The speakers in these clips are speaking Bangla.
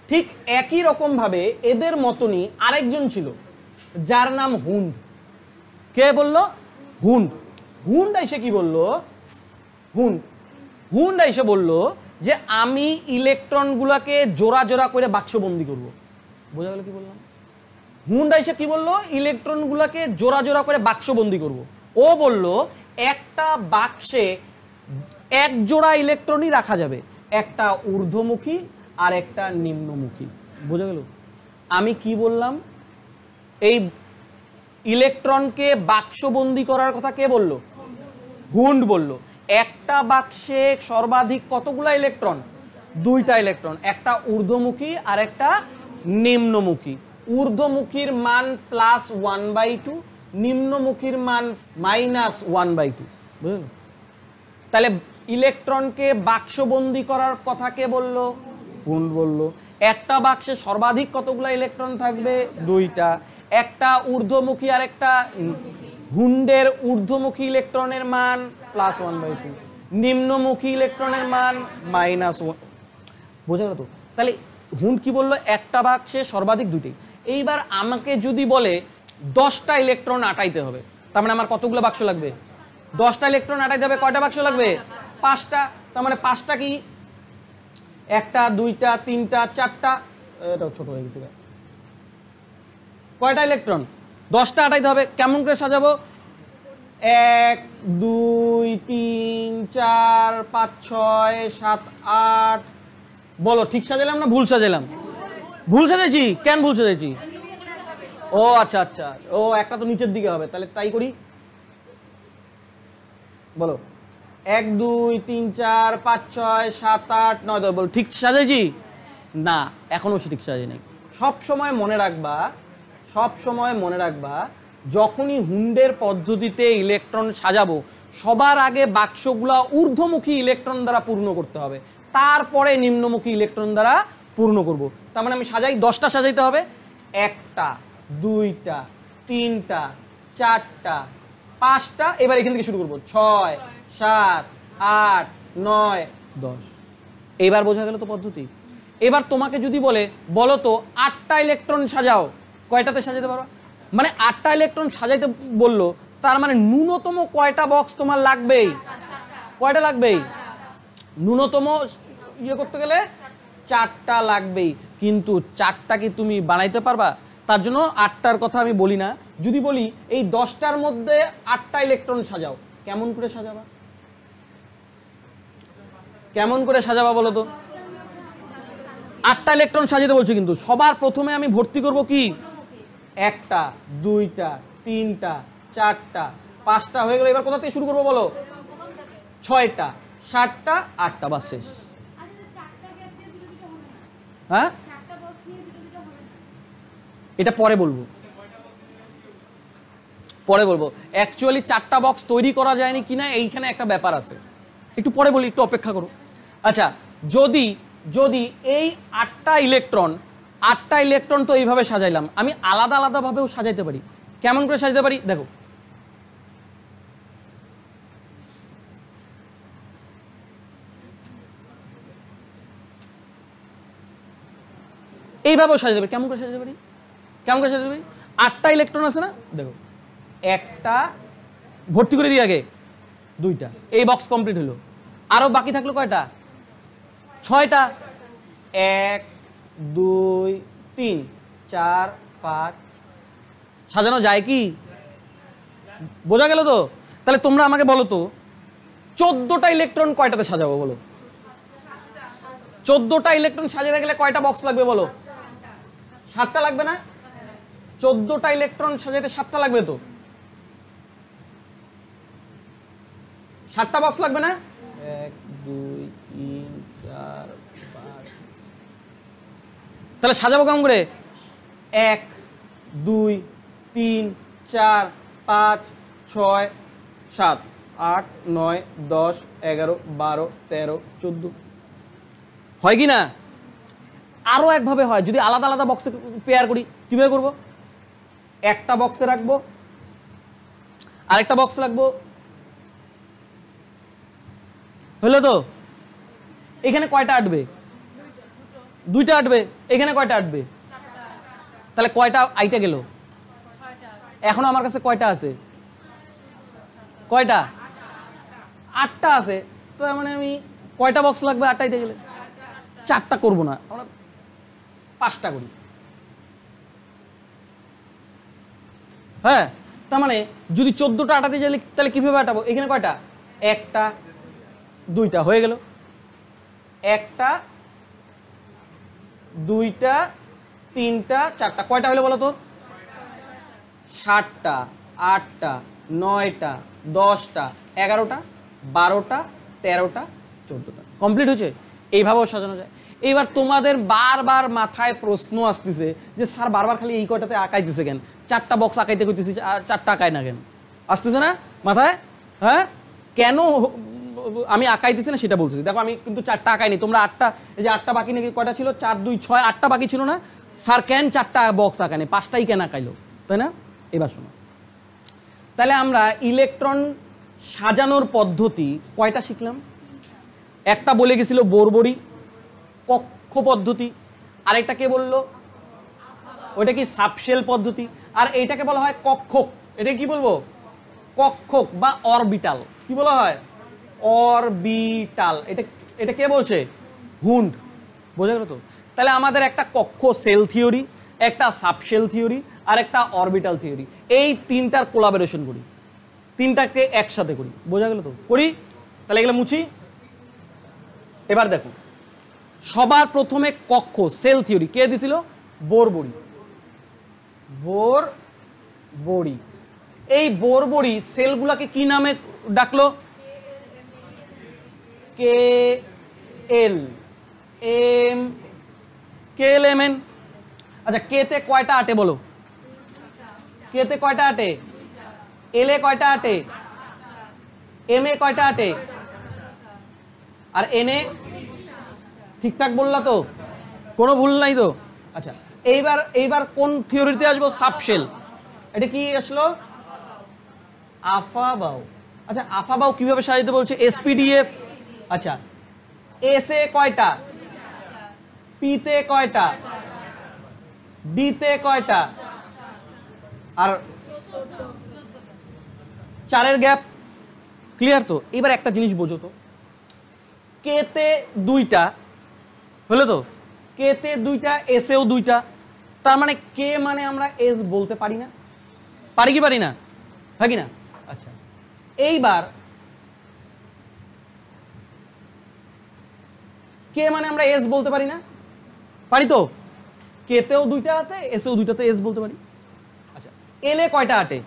ঠিক একই রকম ভাবে এদের মতনই আরেকজন ছিল যার নাম হুন্ড। কে বললো? হুন্ড। হুন্ড এসে কি বললো? হুন্ড এসে বললো যে আমি ইলেকট্রনগুলোকে জোড়া জোড়া করে বাক্সবন্দি করব। বোঝা গেল কি বললাম? হুন্ড এসে কি বললো? ইলেকট্রনগুলোকে জোড়া জোড়া করে বাক্সবন্দি করব। ও বলল একটা বাক্সে এক জোড়া ইলেকট্রনই রাখা যাবে, একটা ঊর্ধ্বমুখী আর একটা নিম্নমুখী। বোঝা গেল? আমি কি বললাম? এই ইলেকট্রনকে বাক্সবন্দি করার কথা কে বলল? হুন্ড বলল। একটা বাক্সে সর্বাধিক কতগুলা ইলেকট্রন? দুইটা ইলেকট্রন, একটা ঊর্ধ্বমুখী আর একটা নিম্নমুখী। ঊর্ধ্বমুখীর মান +1/2, নিম্নমুখীর মান -1/2। বুঝলেন? তাহলে ইলেকট্রনকে বাক্সবন্দি করার কথা কে বলল? হুন্ড বলল। একটা বাক্সে সর্বাধিক কতগুলা ইলেকট্রন থাকবে? দুইটা, একটা ঊর্ধ্বমুখী আর একটা। হুন্ডের ঊর্ধ্বমুখী ইলেকট্রনের মান +1/2, নিম্নমুখী ইলেকট্রনের মান -1। বোঝা গেল তো? তাহলে হুন্ড কি বললো? একটা বাক্সে সর্বাধিক দুইটাই। এইবার আমাকে যদি বলে 10টা ইলেকট্রন আটাইতে হবে, তার মানে আমার কতগুলো বাক্স লাগবে? 10টা ইলেকট্রন আটাইতে হবে। কয়টা বাক্স লাগবে? 5টা। তার মানে 5টা কি? একটা, দুইটা, তিনটা, চারটা। এটাও ছোট হয়ে গেছে। কয়টা ইলেকট্রন? 10টা আটাইতে হবে। কেমন করে সাজাবো? 1 2 3 4 5 6 7 8। বলো ঠিক সাজালাম না ভুল সাজালাম? ভুল সাজাইছি। কেন ভুল সাজাইছি? ও আচ্ছা আচ্ছা, ও একটা তো নিচের দিকে হবে, তাহলে তাই করি। বলো 1 2 3 4 5 6 7 8 9 10। বলো ঠিক সাজাইছি? না, এখনো ঠিক সাজাই নাই। সব সময় মনে রাখবা যখনই হুন্ডের পদ্ধতিতে ইলেকট্রন সাজাবো সবার আগে বাক্সগুলা ঊর্ধ্বমুখী ইলেকট্রন দ্বারা পূর্ণ করতে হবে, তারপরে নিম্নমুখী ইলেকট্রন দ্বারা পূর্ণ করব। তার মানে আমি সাজাই 10টা সাজাইতে হবে। 1টা 2টা 3টা 4টা 5টা। এবার এখান থেকে শুরু করবো। 6 7 8 9 10। এবার বোঝা গেল তো পদ্ধতি? এবার তোমাকে যদি বলো তো 8টা ইলেকট্রন সাজাও, কয়টাতে সাজাতে পারো? মানে 8টা ইলেকট্রন সাজাইতে বললো, তার মানে ন্যূনতম কয়টা বক্স তোমার লাগবেই? কয়টা লাগবেই? ন্যূনতম ইয়ে করতে গেলে 4টা লাগবেই। কিন্তু 4টা কি তুমি বানাইতে পারবা? তার জন্য 8টার কথা আমি বলি না। যদি বলি এই 10টার মধ্যে 8টা ইলেকট্রন সাজাও, কেমন করে সাজাবা? কেমন করে সাজাবা বলো তো? 8টা ইলেকট্রন সাজাতে বলছি, কিন্তু সবার প্রথমে আমি ভর্তি করব কি? 1টা 2টা 3টা 4টা 5টা হয়ে গেল। এবার কোথা থেকে শুরু করবো বলো? 6টা 7টা 8টা, বাস শেষ। হ্যাঁ, এটা পরে বলবো। অ্যাকচুয়ালি 4টা বক্স তৈরি করা যায়নি কিনা এইখানে একটা ব্যাপার আছে, একটু পরে বলি, একটু অপেক্ষা করো। আচ্ছা, যদি এই 8টা ইলেকট্রন তো এইভাবে সাজাইলাম, আমি আলাদা আলাদা ভাবেও সাজাইতে পারি। কেমন করে সাজাতে পারি দেখো। এইভাবেও সাজাতে পারি। কেমন করে সাজাতে পারি? 8টা ইলেকট্রন আছে না, দেখো, একটা ভর্তি করে দিই আগে, 2টা, এই বক্স কমপ্লিট হলো। আরো বাকি থাকলো কয়টা? 6টা। 1 2 3 4 5। সাজানো যায় কি? বোঝা গেল তো? তাহলে তোমরা আমাকে বলো তো 14টা ইলেকট্রন কয়টাতে সাজাবো বলো? 14টা ইলেকট্রন সাজাতে গেলে কয়টা বক্স লাগবে বলো? 7টা লাগবে না? 14টা ইলেকট্রন সাজাতে 7টা লাগবে তো? 7টা বক্স লাগবে না? 1 2 3 4 5। তাহলে সাজাবো কেমন করে? 1 2 3 4 5 6 7 8 9 10 11 12 13 14। হয় কি না? আরো একভাবে হয়, যদি আলাদা আলাদা বক্সে পেয়ার করি। কিভাবে করবো? একটা বক্সে রাখবো, আরেকটা বক্স রাখবো, হলো তো? এখানে কয়টা আটবে? দুইটা আটবে, এখানে কয়টা আটবে? তাহলে কয়টা আইটা গেল? এখন আমার কাছে কয়টা আছে? কয়টা? 8টা আছে। তার মানে আমি কয়টা বক্স লাগবে 8টা আইতে গেলে? 4টা করবো না, আমরা 5টা করি। হ্যাঁ, তার মানে যদি 14টা আটাতে যাই তাহলে কিভাবে আটাবো? এখানে কয়টা? 1টা 2টা হয়ে গেল। 1টা 2টা 3টা 4টা কয়টা হলো বলো তো? 7টা 8টা 9টা 10টা 11টা 12টা 13টা 14টা কমপ্লিট হয়েছে। এইভাবেও সাজানো যায়। এইবার তোমাদের বারবার মাথায় প্রশ্ন আসতেছে যে স্যার বারবার খালি এই কয়টাতে আঁকাইতেছে কেন? 4টা বক্স আঁকাইতে কইতেছি, 4টা আঁকায় না কেন? আসতেছে না মাথায়? হ্যাঁ, কেন আমি আঁকাইতেছি না সেটা বলতেছি। দেখো আমি কিন্তু 4টা আঁকাইনি, তোমরা 8টা, এই যে 8টা বাকি নাকি কয়টা ছিল? 4 2 6 8টা বাকি ছিল না? স্যার কেন 4টা বক্স আঁকায়নি, 5টাই কেন আঁকাইলো, তাই না? এবার শোনো, তাহলে আমরা ইলেকট্রন সাজানোর পদ্ধতি কয়টা শিখলাম? একটা বলে গেছিল বরবরি কক্ষ পদ্ধতি, আরেকটা কে বললো? ওইটা কি সাবশেল পদ্ধতি, আর এইটাকে বলা হয় কক্ষক। এটা কি বলবো? কক্ষক বা অরবিটাল। কি বলা হয়? অরবিটাল। এটা এটা কে বলছে? হুন্ড। বোঝা গেল তো? তাহলে আমাদের একটা কক্ষ সেল থিওরি, একটা সাবশেল থিওরি, আর একটা অরবিটাল থিওরি, এই তিনটার কোলাবোরেশন করি, তিনটাকে একসাথে করি। বোঝা গেল তো? করি। তাহলে এগুলো মুছি। এবার দেখো, সবার প্রথমে কক্ষ সেল থিওরি কে দিছিল? বরবরি। বরবরি। এই বরবরি সেলগুলাকে কি নামে ডাকলো? কে এল এম, কে এল এম এন। আচ্ছা, কে তে কয়টা আটে বলো? কে তে কয়টা আটে? এল এ কয়টা আটে? এম এ কয়টা আটে? আর এন এ? ঠিকঠাক বললা তো? কোনো ভুল নাই তো? আচ্ছা, এইবার কোন থিওরিতে আসবো? সাবশেল। এটা কি আসলো? আফাবাউ। আচ্ছা, আফাবাউ কিভাবে সাজাতে বলছে? এসপিডিএফ। আচ্ছা, এস এ কয়টা? পি তে কয়টা? ডি তে কয়টা? আর 4-এর গ্যাপ। ক্লিয়ার তো? এবার একটা জিনিস বোঝো তো, কে তে 2টা হলো তো, কে তে 2টা, এস এও 2টা, তার মানে কে মানে আমরা এস বলতে পারি না? পারি কি পারি না? হয় কি না? আচ্ছা, এইবার কে মানে আমরা এস বলতে পারি না? পারি তো? কে তেও 2টা আটে, এস এও 2টাতে এস বলতে পারি। আচ্ছা, এল এ কয়টা আটে?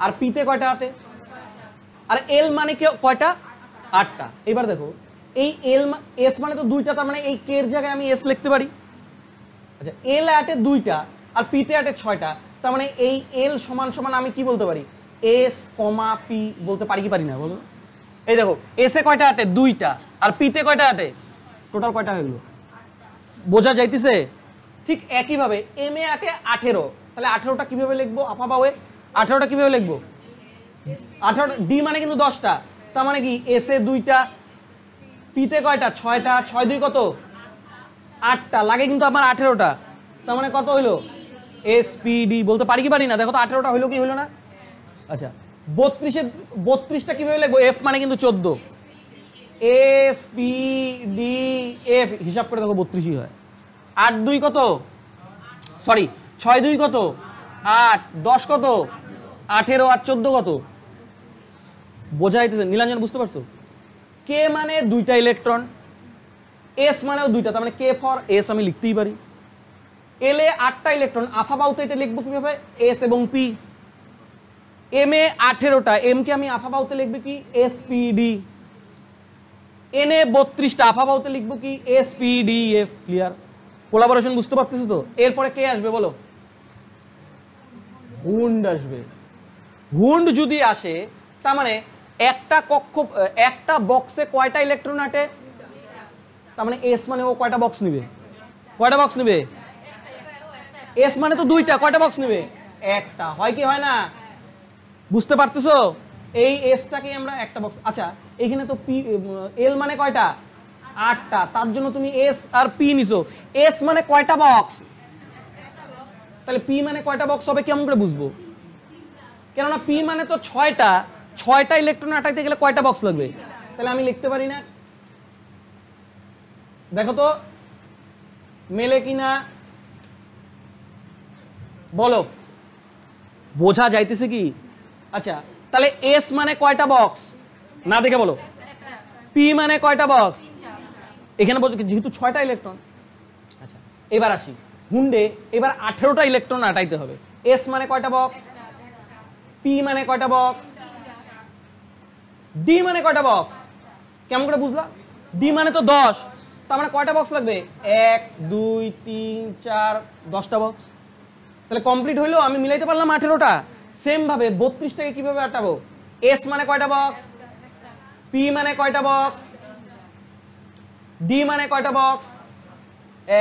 আর পি তে কয়টা আটে? আর এল মানে কয়টা? 8টা। এবার দেখো, এই এল এস মানে তো 2টা, তার মানে এই কে এর জায়গায় আমি এস লিখতে পারি। আচ্ছা, এল আটে 2টা আর পি তে আটে 6টা, তার মানে এই এল সমান সমান আমি কি বলতে পারি? এস কমা পি বলতে পারি কি পারি না বলো? এই দেখো, এস এ কয়টা আটে? 2টা, আর পি তে কয়টা আটে? টোটাল কয়টা হয়ে গেল? বোঝা যাইতেছে? ঠিক একইভাবে এম এ আটে 18, তাহলে 18টা কিভাবে লিখবো? আফাবাউয়ে 18টা কিভাবে লিখবো? 18 ডি মানে কিন্তু 10টা, তার মানে কি এস এ 2টা, পি তে কয়টা? 6টা, 6 2 কত? 8টা, লাগে কিন্তু আমার 18টা, তার মানে কত হইলো? এস পি ডি বলতে পারি কি পারি না? দেখো তো 18টা হইলো কি হইলো না? আচ্ছা, 32টা কিভাবে লিখবো? এফ মানে কিন্তু 14, এস পি ডি এফ হিসাব করে দেখো 32ই হয়। 8 2 কত? সরি, 6 2 কত? 8, 10 কত? 18, আর 14 কত? বোঝা যাইতেছে? নীলাঞ্জন বুঝতে পারছো? কে মানে 2টা ইলেকট্রন, এস মানেও 2টা, তার মানে কে ফর এস আমি লিখতেই পারি। এল এ 8টা ইলেকট্রন, আফাবাউতে এটা লিখবো কিভাবে? এস এবং পি। এম এ 18টা, এম কে আমি আফাবাউতে লিখবো কি? S P D. N A 32টা, আফাবাউতে লিখবো কি? S P D F. Clear? Collaboration বুঝতে পারতেছো তো? এরপরে কে আসবে বলো? হুন্ড আসবে। হুন্ড যদি আসে, তার মানে একটা কক্ষ, একটা বক্সে কয়টা ইলেকট্রন আটে? তার মানে এস মানে ও কয়টা বক্স নিবে? কয়টা বক্স নিবে? এস মানে তো 2টা, কয়টা বক্স নিবে? একটা। হয় কি হয় না? বুঝতে পারতেছো? এই এসটাকে আমরা একটা বক্স। আচ্ছা, এখানে তো পি এল মানে কয়টা? 8টা, তার জন্য তুমি এস আর পি নিছো। এস মানে কয়টা বক্স, তাহলে পি মানে কয়টা বক্স হবে কেমন করে বুঝবো? কেননা পি মানে তো 6টা, 6টা ইলেকট্রন আটাইতে গেলে কয়টা বক্স লাগবে? তাহলে আমি লিখতে পারি না। দেখো তো মেলে কিনা বলো, বোঝা যাইতেছে কি? আচ্ছা তাহলে এস মানে কয়টা বক্স না দেখে বলো, পি মানে কয়টা বক্স? এখানে বলছো যেহেতু 6টা ইলেকট্রন। আচ্ছা এবার আসি হুন্ডে, এবার 18টা ইলেকট্রন আটাইতে হবে। এস মানে কয়টা বক্স, পি মানে কয়টা বক্স, ডি মানে কয়টা বক্স? কেমন করে বুঝলা? ডি মানে তো 10, তার মানে কয়টা বক্স লাগবে? 1 2 3 4 10টা বক্স। তাহলে কমপ্লিট হইলো, আমি মিলাইতে পারলাম 18টা। সেম ভাবে 32টাকে কিভাবে আটাবো? এস মানে কয়টা বক্স, পি মানে কয়টা বক্স, ডি মানে কয়টা বক্স?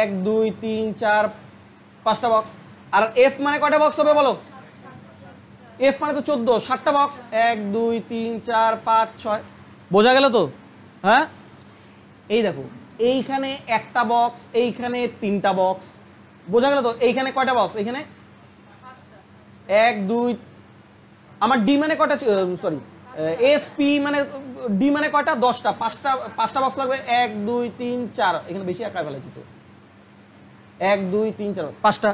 1 2 3 4 5টা বক্স। আর এফ মানে কয়টা বক্স হবে বলো? এফ মানে তো 14, 7টা বক্স। 1 2 3 4 5 6। বোঝা গেল তো? হ্যাঁ এই দেখো এইখানে একটা বক্স, এইখানে 3টা বক্স। বোঝা গেল তো? এইখানে কয়টা বক্স? এইখানে 1 2, আমার ডি মানে কয়টা, সরি এস পি মানে ডি মানে কয়টা? 10টা। 5টা বক্স লাগবে। 1 2 3 4, এখানে বেশি একা ফেলাইছি তো। 1 2 3 4 5টা।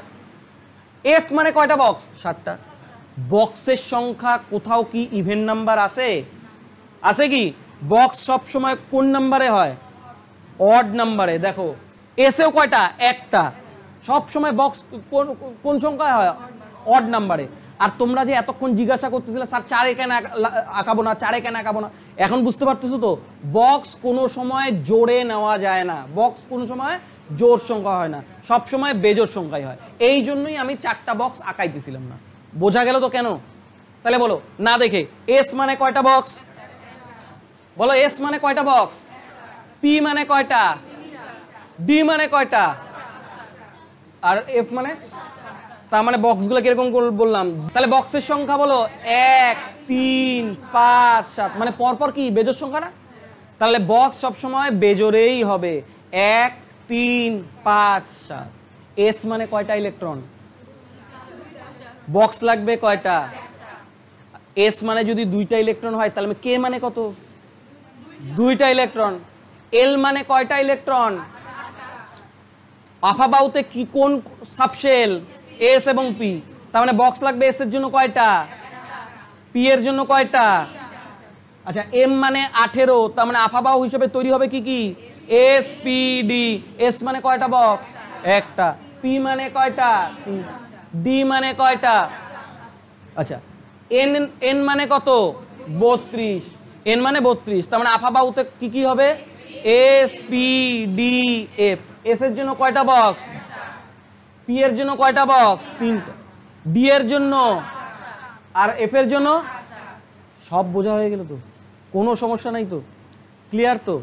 এফ মানে কয়টা বক্স? 7টা। বক্সের সংখ্যা কোথাও কি ইভেন নাম্বার আছে? আছে কি? বক্স সব সময় কোন নাম্বারে হয়? অড নাম্বারে। দেখো এসেও কয়টা? একটা। সব সময় বক্স কোন সংখ্যায় হয়? অড নাম্বারে। আর তোমরা যে এতক্ষণ জিজ্ঞাসা করতেছিলে স্যার 4 কেন আঁকাবো না, 4 কেন আঁকাবো না, এখন বুঝতে পারতেছো তো? বক্স কোনো সময় জোরে নেওয়া যায় না, বক্স কোনো সময় জোর সংখ্যা হয় না, সব সময় বেজোর সংখ্যাই হয়। এই জন্যই আমি 4টা বক্স আঁকাইতেছিলাম না। বোঝা গেল তো কেন? তাহলে বলো না দেখে, এস মানে কয়টা বক্স বলো? এস মানে কয়টা বক্স, পি মানে কয়টা, ডি মানে কয়টা, আর এফ মানে? তার মানে বক্সগুলো কিরকম বললাম? তাহলে বক্সের সংখ্যা বলো 1 3 5 7, মানে পরপর কি বেজোর সংখ্যা না? তাহলে বক্স সবসময় বেজোরেই হবে। 1 3 5 7। এস মানে কয়টা ইলেকট্রন? বক্স লাগবে কয়টা? এস মানে যদি 2টা ইলেকট্রন হয় তাহলে কে মানে কত? 2টা ইলেকট্রন। এল মানে কয়টা ইলেকট্রন? আফা বাউতে কি কোন সাবশেল? এস এবং পি। তার মানে বক্স লাগবে এস এর জন্য কয়টা, পি এর জন্য কয়টা? আচ্ছা এম মানে 18, তার মানে আফা বাউ হিসেবে তৈরি হবে কি কি? S P D. এস মানে কয়টা বক্স? একটা। পি মানে কয়টা? ডি মানে কয়টা? আচ্ছা এন, এন মানে কত? 32। এন মানে 32, তার মানে আফা বাউতে কি কি হবে? S P D F. S এর জন্য কয়টা বক্স? পি এর জন্য কয়টা বক্স? 3টা। ডি এর জন্য আর এফ এর জন্য? সব বোঝা হয়ে গেল তো? কোনো সমস্যা নাই তো? ক্লিয়ার তো?